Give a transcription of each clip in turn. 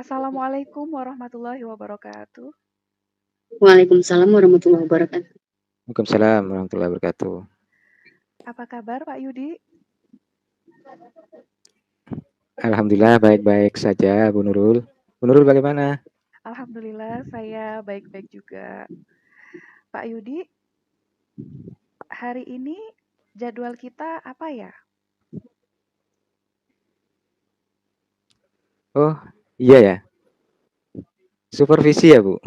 Assalamualaikum warahmatullahi wabarakatuh. Waalaikumsalam warahmatullahi wabarakatuh. Waalaikumsalam warahmatullahi wabarakatuh. Apa kabar Pak Yudi? Alhamdulillah baik-baik saja, Bu Nurul. Bu Nurul bagaimana? Alhamdulillah saya baik-baik juga. Pak Yudi, hari ini jadwal kita apa ya? Oh, iya ya. Supervisi ya, Bu?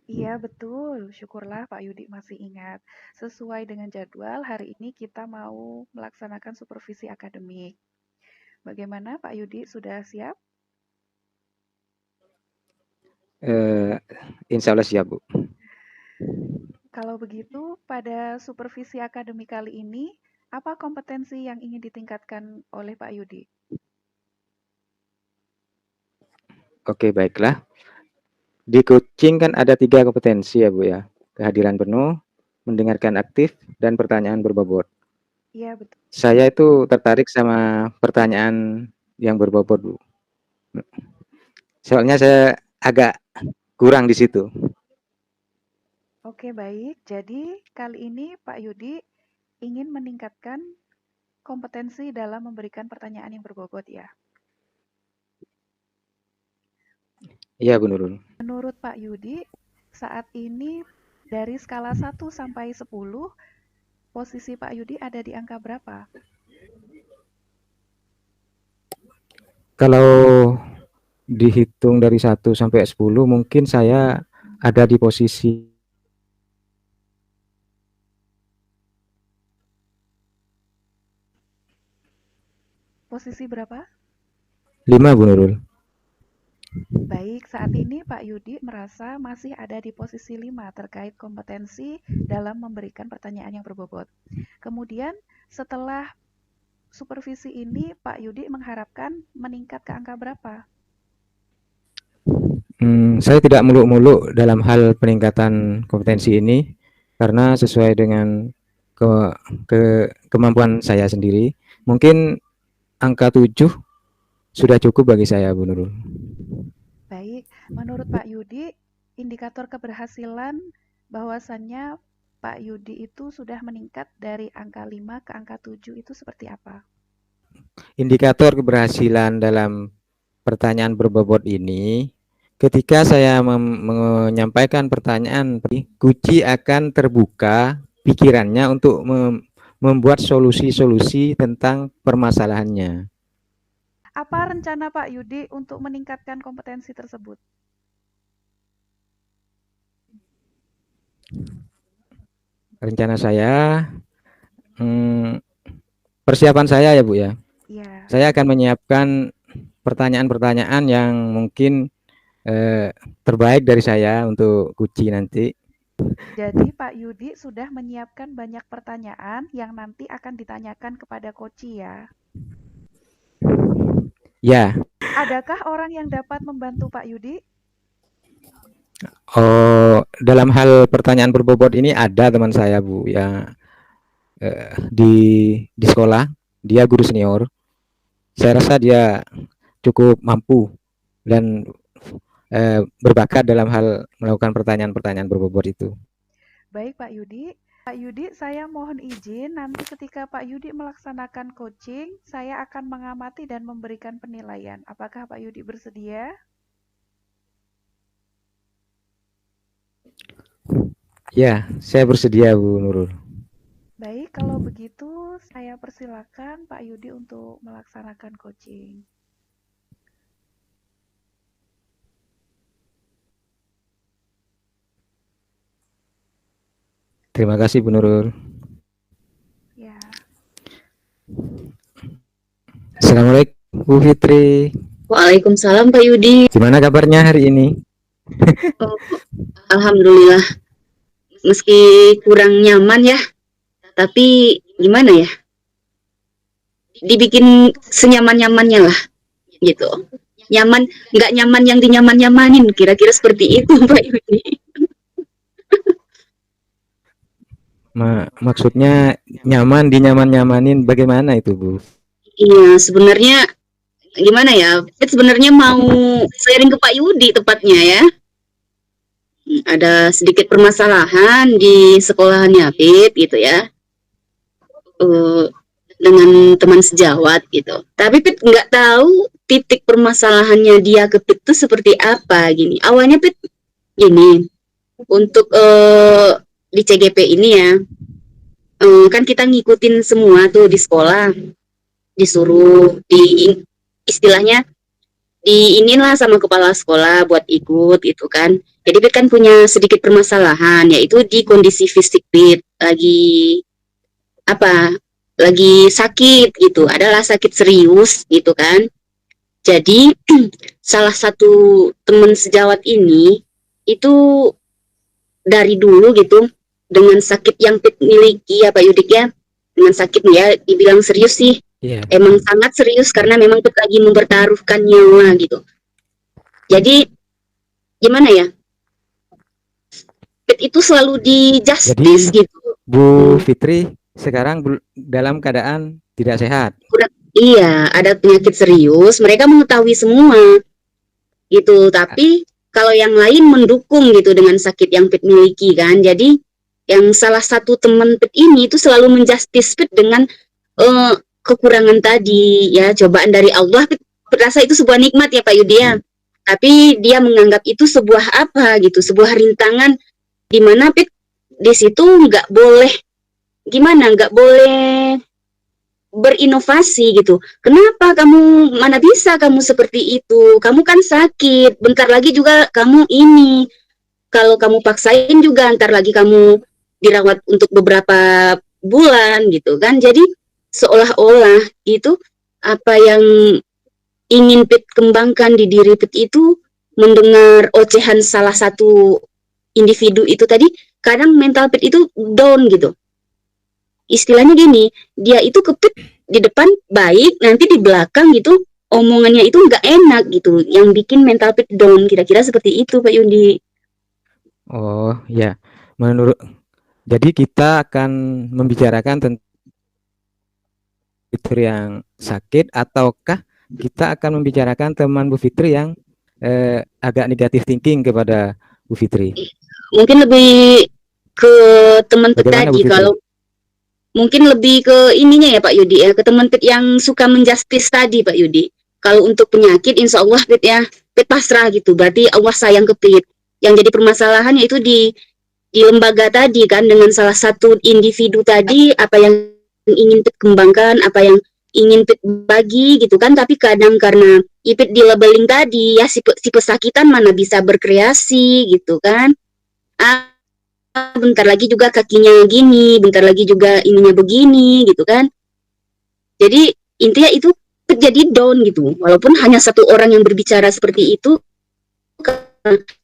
Iya betul, syukurlah Pak Yudi masih ingat. Sesuai dengan jadwal, hari ini kita mau melaksanakan supervisi akademik. Bagaimana Pak Yudi, sudah siap? Insya Allah siap, Bu. Kalau begitu, pada supervisi akademik kali ini, apa kompetensi yang ingin ditingkatkan oleh Pak Yudi? Oke, baiklah. Di coaching kan ada 3 kompetensi ya, Bu ya. Kehadiran penuh, mendengarkan aktif, dan pertanyaan berbobot. Iya betul. Saya itu tertarik sama pertanyaan yang berbobot, Bu. Soalnya saya agak kurang di situ. Oke, baik. Jadi, kali ini Pak Yudi ingin meningkatkan kompetensi dalam memberikan pertanyaan yang berbobot ya. Iya, Bu Nurul. Menurut Pak Yudi, saat ini dari skala 1 sampai 10, posisi Pak Yudi ada di angka berapa? Kalau dihitung dari 1 sampai 10, mungkin saya ada di posisi Posisi berapa? 5, Bu Nurul. Baik, saat ini Pak Yudi merasa masih ada di posisi 5 terkait kompetensi dalam memberikan pertanyaan yang berbobot. Kemudian, setelah supervisi ini, Pak Yudi mengharapkan meningkat ke angka berapa? Saya tidak muluk-muluk dalam hal peningkatan kompetensi ini karena sesuai dengan kemampuan saya sendiri. Mungkin angka 7 sudah cukup bagi saya, Bu Nurul. Baik, menurut Pak Yudi, indikator keberhasilan bahwasannya Pak Yudi itu sudah meningkat dari angka 5 ke angka 7 itu seperti apa? Indikator keberhasilan dalam pertanyaan berbobot ini, ketika saya menyampaikan pertanyaan, kunci akan terbuka pikirannya untuk membuat solusi-solusi tentang permasalahannya. Apa rencana Pak Yudi untuk meningkatkan kompetensi tersebut? Rencana saya, persiapan saya ya Bu ya. Ya. Saya akan menyiapkan pertanyaan-pertanyaan yang mungkin terbaik dari saya untuk kunci nanti. Jadi Pak Yudi sudah menyiapkan banyak pertanyaan yang nanti akan ditanyakan kepada Koci ya? Ya. Adakah orang yang dapat membantu Pak Yudi? Oh, dalam hal pertanyaan berbobot ini ada teman saya Bu ya, di sekolah, dia guru senior. Saya rasa dia cukup mampu dan berbakat dalam hal melakukan pertanyaan-pertanyaan berbobot itu. Baik Pak Yudi. Pak Yudi, saya mohon izin nanti ketika Pak Yudi melaksanakan coaching, saya akan mengamati dan memberikan penilaian. Apakah Pak Yudi bersedia? Ya, saya bersedia Bu Nurul. Baik, kalau begitu saya persilakan Pak Yudi untuk melaksanakan coaching. Terima kasih Bu Nurul. Ya. Assalamualaikum Bu Fitri. Waalaikumsalam Pak Yudi. Gimana kabarnya hari ini? Oh, alhamdulillah. Meski kurang nyaman ya, tapi gimana ya? Dibikin senyaman-nyamannya lah, gitu. Nyaman, nggak nyaman yang dinyaman-nyamanin, kira-kira seperti itu Pak Yudi. Maksudnya nyaman dinyaman-nyamanin bagaimana itu Bu? Iya, sebenarnya Gimana ya? Fit sebenarnya mau sharing ke Pak Yudi tepatnya ya. Ada sedikit permasalahan di sekolahannya Fit gitu ya. Eh, dengan teman sejawat gitu. Tapi Pit nggak tahu titik permasalahannya dia ke Pit itu seperti apa gini. Awalnya Pit gini, untuk di CGP ini ya, kan kita ngikutin semua tuh di sekolah, disuruh di istilahnya di inilah sama kepala sekolah buat ikut gitu kan. Jadi Pit kan punya sedikit permasalahan yaitu di kondisi fisik Pit lagi apa lagi sakit gitu, adalah sakit serius gitu kan. Jadi salah satu teman sejawat ini itu dari dulu gitu dengan sakit yang Pit miliki ya Pak Yudik ya, dengan sakit ya dibilang serius sih, Iya. emang sangat serius karena memang Pit lagi mempertaruhkan nyawa gitu. Jadi gimana ya, Pit itu selalu di justice Jadi gitu. Bu Fitri sekarang dalam keadaan tidak sehat. Iya, ada penyakit serius, mereka mengetahui semua gitu. Tapi kalau yang lain mendukung gitu dengan sakit yang Pit miliki kan. Jadi yang salah satu teman Pit ini itu selalu menjustis Pit dengan kekurangan tadi ya, cobaan dari Allah. Pit berasa itu sebuah nikmat ya Pak Yudi ya. Tapi dia menganggap itu sebuah apa gitu, sebuah rintangan di mana Pit di situ nggak boleh gimana, nggak boleh berinovasi gitu. Kenapa kamu, mana bisa kamu seperti itu? Kamu kan sakit, bentar lagi juga kamu ini. Kalau kamu paksain juga ntar lagi kamu dirawat untuk beberapa bulan gitu kan. Jadi seolah-olah itu apa yang ingin Pit kembangkan di diri Pit itu, mendengar ocehan salah satu individu itu tadi, kadang mental Pit itu down gitu. Istilahnya gini, dia itu kepit di depan baik, nanti di belakang gitu omongannya itu nggak enak gitu, yang bikin mental Pit down. Kira-kira seperti itu Pak Yundi. Oh ya, jadi kita akan membicarakan tentang Fitri yang sakit, ataukah kita akan membicarakan teman Bu Fitri yang agak negatif thinking kepada Bu Fitri? Mungkin lebih ke teman Pit Bagaimana Bu tadi, Fitri? kalau mungkin lebih ke ininya ya Pak Yudi ya, ke teman Pit yang suka menjustis tadi Pak Yudi. Kalau untuk penyakit insya Allah Pit ya, Pit pasrah gitu, berarti Allah sayang ke Pit. Yang jadi permasalahan yaitu di lembaga tadi kan, dengan salah satu individu tadi, apa yang ingin Pit kembangkan, apa yang ingin Pit bagi gitu kan. Tapi kadang karena Ipit di labeling tadi ya, si pesakitan mana bisa berkreasi gitu kan. Bentar lagi juga kakinya gini, bentar lagi juga ininya begini gitu kan. Jadi intinya itu terjadi down gitu, walaupun hanya satu orang yang berbicara seperti itu,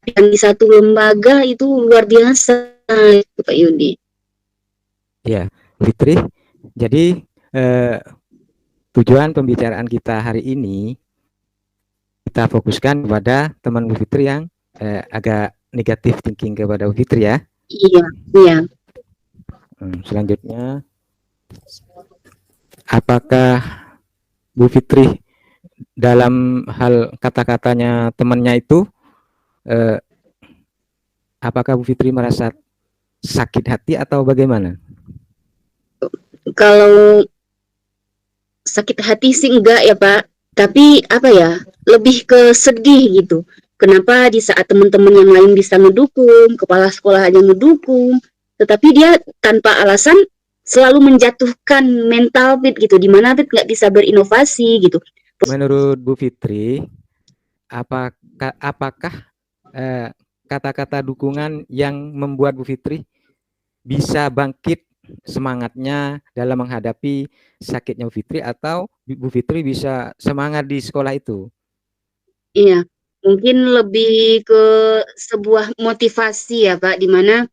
dan di satu lembaga itu luar biasa itu Pak Yudi. Ya, Bu Fitri. Jadi tujuan pembicaraan kita hari ini, kita fokuskan kepada teman Bu Fitri yang agak negatif thinking kepada Bu Fitri ya. Iya, iya. Selanjutnya, apakah Bu Fitri dalam hal kata-katanya temannya itu, apakah Bu Fitri merasa sakit hati atau bagaimana? Kalau sakit hati sih enggak ya Pak, tapi apa ya, lebih ke sedih gitu. Kenapa di saat teman-teman yang lain bisa ngedukung, kepala sekolah aja ngedukung, tetapi dia tanpa alasan selalu menjatuhkan mental Pit gitu, di mana Pit nggak bisa berinovasi gitu. Menurut Bu Fitri, apakah kata-kata dukungan yang membuat Bu Fitri bisa bangkit semangatnya dalam menghadapi sakitnya Bu Fitri, atau Bu Fitri bisa semangat di sekolah itu? Iya, mungkin lebih ke sebuah motivasi ya Pak, di mana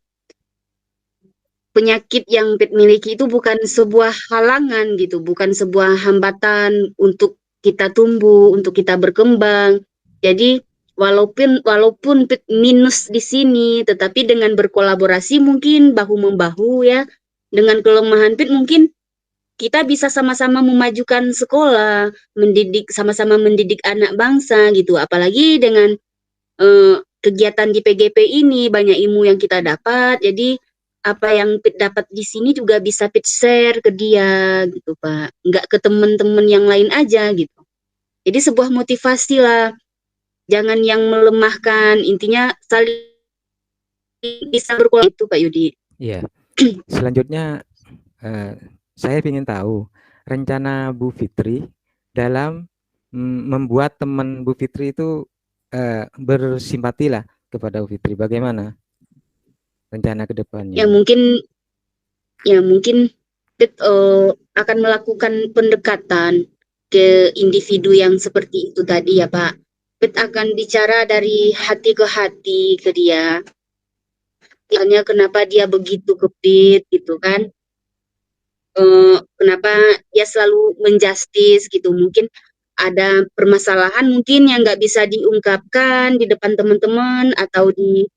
penyakit yang Pit miliki itu bukan sebuah halangan gitu, bukan sebuah hambatan untuk kita tumbuh, untuk kita berkembang. Jadi walaupun Pit minus di sini, tetapi dengan berkolaborasi mungkin bahu membahu ya, dengan kelemahan Pit mungkin kita bisa sama-sama memajukan sekolah, sama-sama mendidik anak bangsa gitu. Apalagi dengan kegiatan di PGP ini banyak ilmu yang kita dapat. Jadi apa yang Pit dapat di sini juga bisa Pit share ke dia gitu, Pak. Nggak ke teman-teman yang lain aja gitu. Jadi sebuah motivasi lah. Jangan yang melemahkan. Intinya saling bisa berkolaborasi itu, Pak Yudi. Iya. Selanjutnya saya ingin tahu rencana Bu Fitri dalam membuat teman Bu Fitri itu bersimpati lah kepada Bu Fitri. Bagaimana rencana ke depannya? Ya mungkin akan melakukan pendekatan ke individu yang seperti itu tadi ya Pak. Pit akan bicara dari hati ke hati ke dia. Misalnya kenapa dia begitu ke Pit gitu kan. Kenapa dia selalu menjustis gitu. Mungkin ada permasalahan mungkin yang nggak bisa diungkapkan di depan teman-teman atau di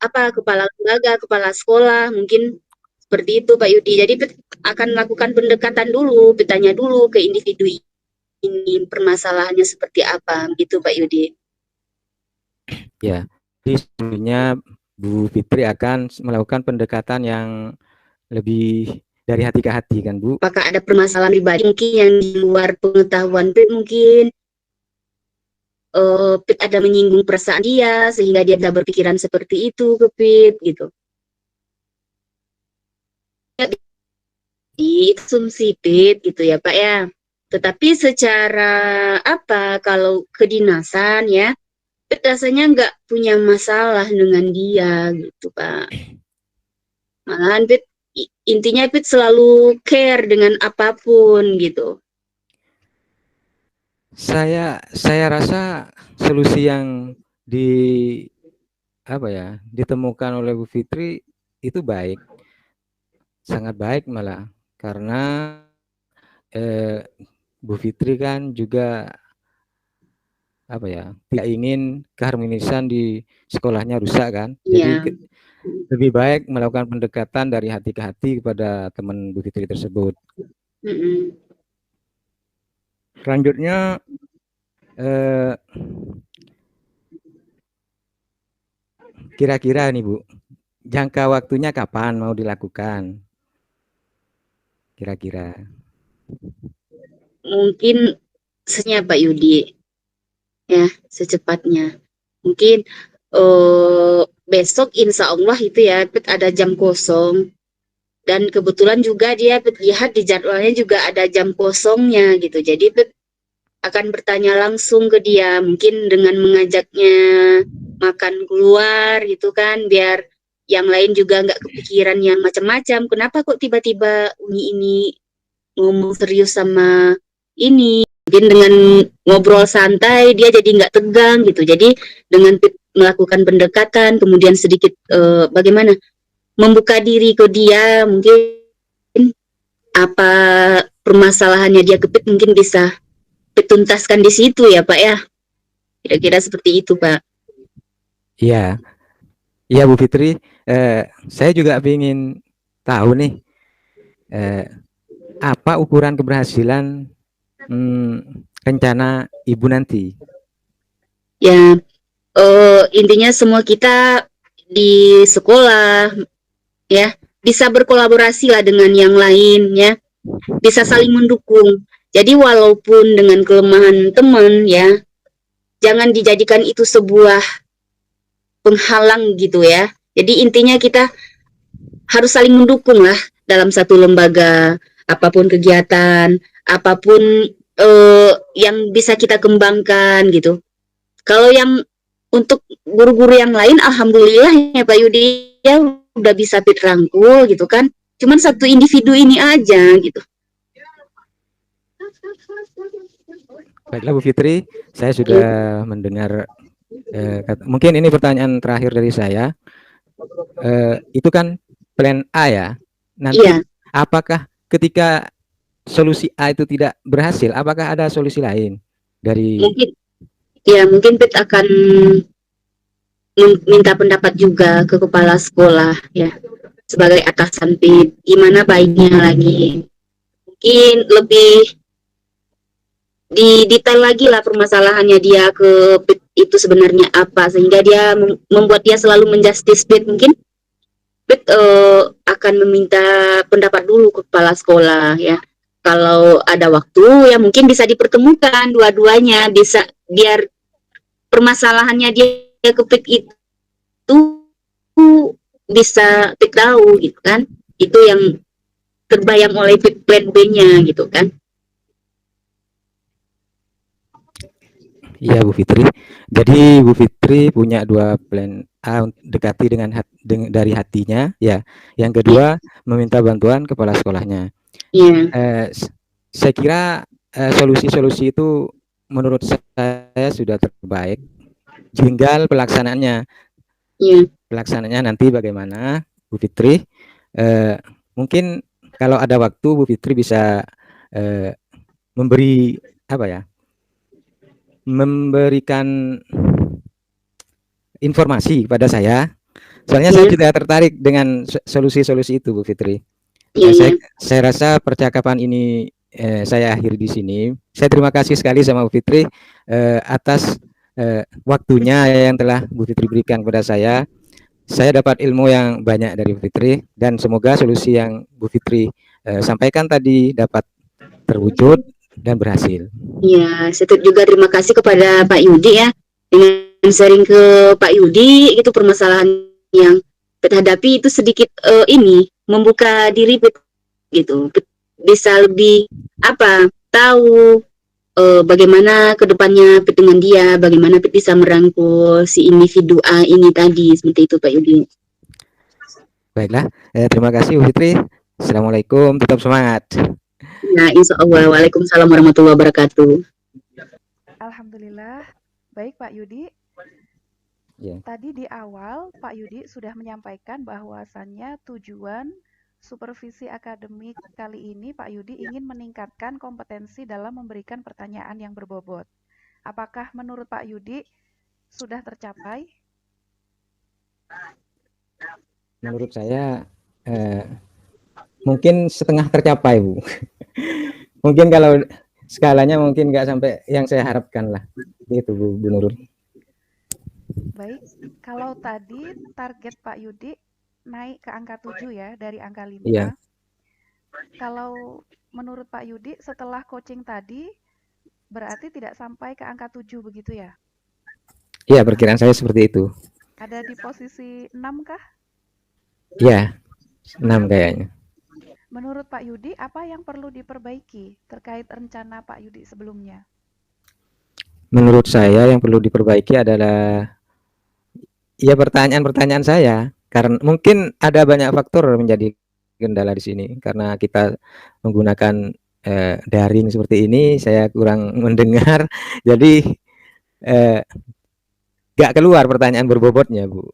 kepala lembaga, kepala sekolah, mungkin seperti itu Pak Yudi. Jadi akan melakukan pendekatan dulu, bertanya dulu ke individu ini permasalahannya seperti apa, gitu Pak Yudi. Ya, jadi sebenarnya Bu Fitri akan melakukan pendekatan yang lebih dari hati ke hati kan Bu? Apakah ada permasalahan pribadi mungkin yang di luar pengetahuan Pit mungkin Pit ada menyinggung perasaan dia sehingga dia bisa berpikiran seperti itu ke Pit gitu. Ya, asumsi Pit gitu ya Pak ya. Tetapi secara kalau kedinasan ya Pit rasanya nggak punya masalah dengan dia gitu Pak. Malahan Pit intinya Pit selalu care dengan apapun gitu. Saya rasa solusi yang ditemukan oleh Bu Fitri itu baik, sangat baik malah, karena Bu Fitri kan juga tidak ingin keharmonisan di sekolahnya rusak kan. Jadi lebih baik melakukan pendekatan dari hati ke hati kepada teman Bu Fitri tersebut. Selanjutnya kira-kira nih Bu, jangka waktunya kapan mau dilakukan? Kira-kira? Mungkin secepatnya Pak Yudi, ya secepatnya. Mungkin besok Insya Allah itu ya Pit ada jam kosong. Dan kebetulan juga dia Pit lihat di jadwalnya juga ada jam kosongnya gitu. Jadi Pit akan bertanya langsung ke dia, mungkin dengan mengajaknya makan keluar gitu kan, biar yang lain juga nggak kepikiran yang macam-macam. Kenapa kok tiba-tiba Uni ini ngomong serius sama ini? Mungkin dengan ngobrol santai dia jadi nggak tegang gitu. Jadi dengan melakukan pendekatan, kemudian sedikit bagaimana membuka diri ke dia, mungkin apa permasalahannya dia kepit mungkin bisa dituntaskan di situ ya Pak ya. Kira-kira seperti itu Pak. Iya, iya Bu Fitri. Saya juga ingin tahu nih, apa ukuran keberhasilan rencana Ibu nanti? Ya, intinya semua kita di sekolah ya bisa berkolaborasi lah dengan yang lain ya, bisa saling mendukung. Jadi walaupun dengan kelemahan teman ya, jangan dijadikan itu sebuah penghalang gitu ya. Jadi intinya kita harus saling mendukung lah dalam satu lembaga, apapun kegiatan, apapun yang bisa kita kembangkan gitu. Kalau yang untuk guru-guru yang lain, alhamdulillah ya Pak Yudi ya udah bisa Pit rangkul gitu kan. Cuman satu individu ini aja gitu. Baiklah Bu Fitri, saya sudah mendengar. Mungkin ini pertanyaan terakhir dari saya. Itu kan plan A ya. Nanti apakah ketika solusi A itu tidak berhasil, apakah ada solusi lain dari? Mungkin Pit akan minta pendapat juga ke kepala sekolah ya. sebagai atasan Pit, gimana baiknya lagi. Mungkin lebih di detail lagi lah permasalahannya dia ke Pit itu sebenarnya apa, sehingga dia membuat dia selalu menjustis Pit. Mungkin Pit akan meminta pendapat dulu ke kepala sekolah ya. Kalau ada waktu ya mungkin bisa dipertemukan dua-duanya, bisa biar permasalahannya dia ke Pit itu bisa Pit tahu gitu kan. Itu yang terbayang oleh Pit plan B-nya gitu kan. Iya Bu Fitri. Jadi Bu Fitri punya dua plan. A, dekati dari hatinya, ya. Yang kedua, meminta bantuan kepala sekolahnya. Iya. Saya kira solusi-solusi itu menurut saya sudah terbaik. Tinggal pelaksanaannya. Iya. Pelaksanaannya nanti bagaimana, Bu Fitri? Mungkin kalau ada waktu Bu Fitri bisa memberi apa ya? Memberikan informasi kepada saya. Soalnya saya juga tertarik dengan solusi-solusi itu, Bu Fitri. Saya rasa percakapan ini saya akhiri di sini. Saya terima kasih sekali sama Bu Fitri atas waktunya yang telah Bu Fitri berikan kepada saya. Saya dapat ilmu yang banyak dari Bu Fitri dan semoga solusi yang Bu Fitri sampaikan tadi dapat terwujud dan berhasil. Ya, saya juga terima kasih kepada Pak Yudi ya, dengan sharing ke Pak Yudi itu permasalahan yang kita hadapi itu sedikit ini membuka diri gitu, bisa lebih apa tahu bagaimana kedepannya dengan dia, bagaimana bisa merangkul si individu A ini tadi, seperti itu Pak Yudi. Baiklah, terima kasih Bu Fitri. Assalamualaikum, tetap semangat. Nah, insya Allah. Waalaikumsalam warahmatullahi wabarakatuh. Alhamdulillah. Baik Pak Yudi. Yeah. Tadi di awal Pak Yudi sudah menyampaikan bahwasannya tujuan supervisi akademik kali ini Pak Yudi ingin meningkatkan kompetensi dalam memberikan pertanyaan yang berbobot. Apakah menurut Pak Yudi sudah tercapai? Menurut saya mungkin setengah tercapai, Bu. Mungkin kalau skalanya mungkin nggak sampai yang saya harapkan lah. Itu Bu Nurul. Baik, kalau tadi target Pak Yudi naik ke angka 7 ya, dari angka 5. Iya. Kalau menurut Pak Yudi setelah coaching tadi, berarti tidak sampai ke angka 7 begitu ya? Iya, perkiraan saya seperti itu. Ada di posisi 6 kah? Iya, 6 kayaknya. Menurut Pak Yudi, apa yang perlu diperbaiki terkait rencana Pak Yudi sebelumnya? Menurut saya yang perlu diperbaiki adalah ya pertanyaan-pertanyaan saya, karena mungkin ada banyak faktor menjadi kendala di sini karena kita menggunakan daring seperti ini, saya kurang mendengar, jadi nggak keluar pertanyaan berbobotnya, Bu.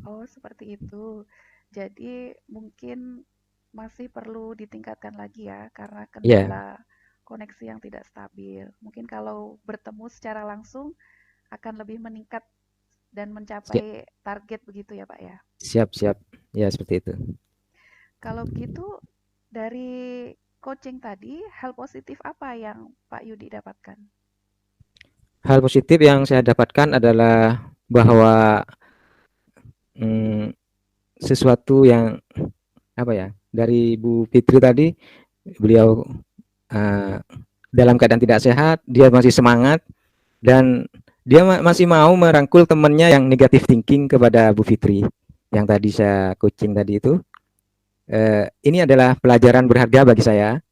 Oh, seperti itu. Jadi mungkin masih perlu ditingkatkan lagi ya, karena kendala koneksi yang tidak stabil. Mungkin kalau bertemu secara langsung akan lebih meningkat dan mencapai target begitu ya, Pak ya? Siap, ya seperti itu. Kalau begitu, dari coaching tadi, hal positif apa yang Pak Yudi dapatkan? Hal positif yang saya dapatkan adalah bahwa sesuatu yang apa ya, dari Bu Fitri tadi, beliau dalam keadaan tidak sehat, dia masih semangat dan dia masih mau merangkul temannya yang negatif thinking kepada Bu Fitri yang tadi saya coaching tadi itu. Ini adalah pelajaran berharga bagi saya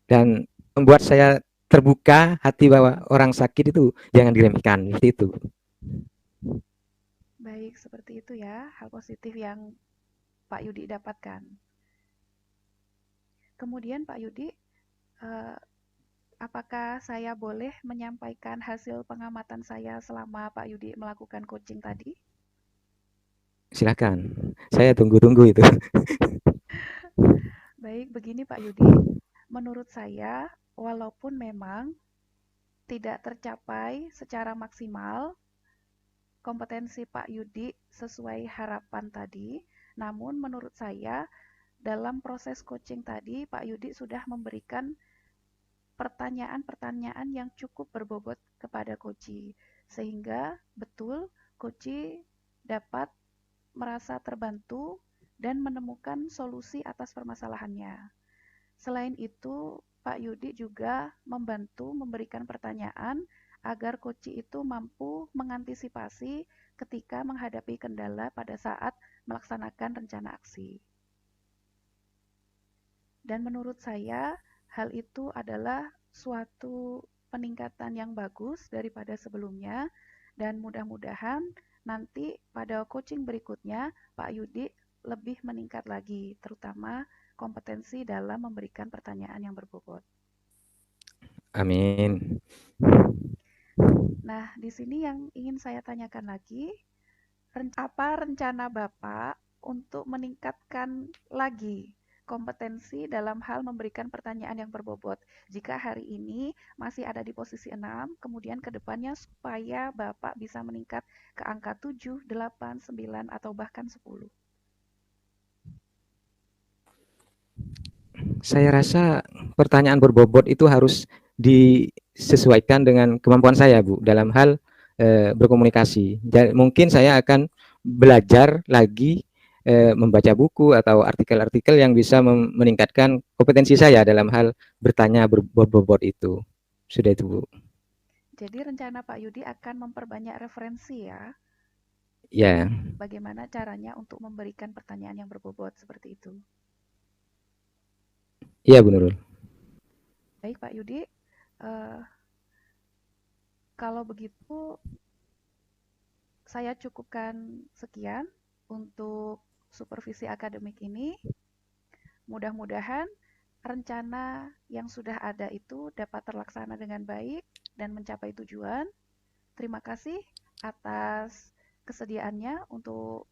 dan membuat saya terbuka hati bahwa orang sakit itu jangan diremehkan, seperti itu. Baik, seperti itu ya, hal positif yang Pak Yudi dapatkan. Kemudian Pak Yudi, apakah saya boleh menyampaikan hasil pengamatan saya selama Pak Yudi melakukan coaching tadi? Silakan, saya tunggu-tunggu itu. Baik, begini Pak Yudi, menurut saya walaupun memang tidak tercapai secara maksimal kompetensi Pak Yudi sesuai harapan tadi, namun menurut saya dalam proses coaching tadi Pak Yudi sudah memberikan pertanyaan-pertanyaan yang cukup berbobot kepada Koci, sehingga betul Koci dapat merasa terbantu dan menemukan solusi atas permasalahannya. Selain itu, Pak Yudi juga membantu memberikan pertanyaan agar Koci itu mampu mengantisipasi ketika menghadapi kendala pada saat melaksanakan rencana aksi. Dan menurut saya, hal itu adalah suatu peningkatan yang bagus daripada sebelumnya, dan mudah-mudahan nanti pada coaching berikutnya Pak Yudi lebih meningkat lagi, terutama kompetensi dalam memberikan pertanyaan yang berbobot. Amin. Nah, di sini yang ingin saya tanyakan lagi, apa rencana Bapak untuk meningkatkan lagi kompetensi dalam hal memberikan pertanyaan yang berbobot? Jika hari ini masih ada di posisi 6, kemudian ke depannya supaya Bapak bisa meningkat ke angka 7, 8, 9, atau bahkan 10. Saya rasa pertanyaan berbobot itu harus disesuaikan dengan kemampuan saya, Bu, dalam hal berkomunikasi. Mungkin saya akan belajar lagi membaca buku atau artikel-artikel yang bisa meningkatkan kompetensi saya dalam hal bertanya berbobot itu. Sudah itu, Bu. Jadi rencana Pak Yudi akan memperbanyak referensi ya? Ya. Bagaimana caranya untuk memberikan pertanyaan yang berbobot seperti itu? Iya, Bu Nurul. Baik Pak Yudi, kalau begitu saya cukupkan sekian untuk supervisi akademik ini. Mudah-mudahan rencana yang sudah ada itu dapat terlaksana dengan baik dan mencapai tujuan. Terima kasih atas kesediaannya untuk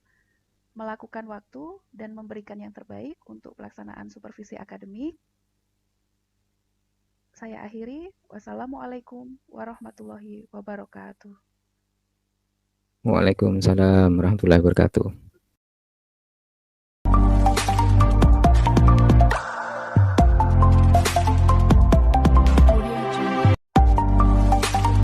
melakukan waktu dan memberikan yang terbaik untuk pelaksanaan supervisi akademik. Saya akhiri. Wassalamualaikum warahmatullahi wabarakatuh. Waalaikumsalam warahmatullahi wabarakatuh.